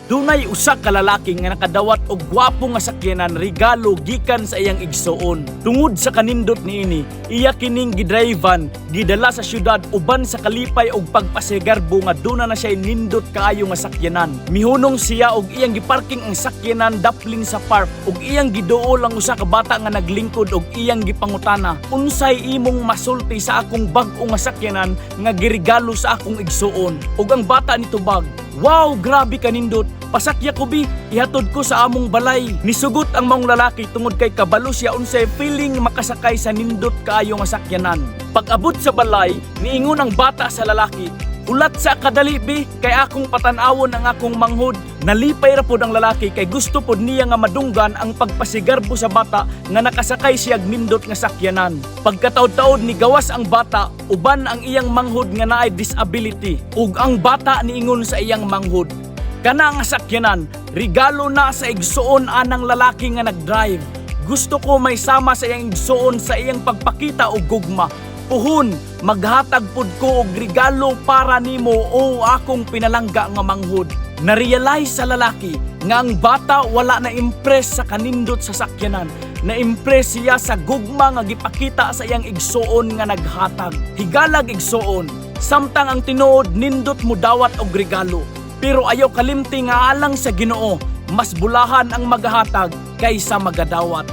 Dunay usa ka lalaki nga nakadawat og gwapo nga sakyanan regalo gikan sa iyang igsuon. Tungod sa kanindot niini, iya kining gidrivean gidala sa syudad uban sa kalipay og pagpasigarbo nga duna na siya nindot kaayo nga sakyanan. Mihunong siya og iyang giparking ang sakyanan daplin sa park og iyang giduol ang usa ka bata nga naglingkod og iyang gipangutana, "Unsay imong masulti sa akong bag-o nga sakyanan nga giregalo sa akong igsuon?" Ug ang bata nitubag, "Wow, grabe kanindot. Pasakya ko bi, ihatod ko sa among balay." Nisugot ang maong lalaki tungod kay kabalo siya unsay feeling makasakay sa nindot kaayo nga sakyanan. Pag-abot sa balay, niingon ang bata sa lalaki, "Ulat sa kadali bi, kay akong patan-awon ang akong manghod." Nalipay ra pod ang lalaki kay gusto pod niya nga madunggan ang pagpasigarbo sa bata nga nakasakay siya nindot nga sakyanan. Pagkataod-taod ni gawas ang bata uban ang iyang manghod nga naay disability ug ang bata niingon sa iyang manghod, "Kana nga sakyanan, regalo na sa igsuon anang lalaki nga nagdrive. Gusto ko may sama sa iyang igsuon sa iyang pagpakita og gugma. Puhon, maghatag pud ko og regalo para nimo o akong pinalangga nga manghod." Narealize sa lalaki nga ang bata wala na impress sa kanindot sa sakyanan. Na-impress siya sa gugma nga gipakita sa iyang igsuon nga naghatag. Higalag igsuon, samtang ang tinuod nindot mo dawat og regalo. Pero ayaw kalimti nga alang sa Ginoo, mas bulahan ang maghatag kaysa magadawat.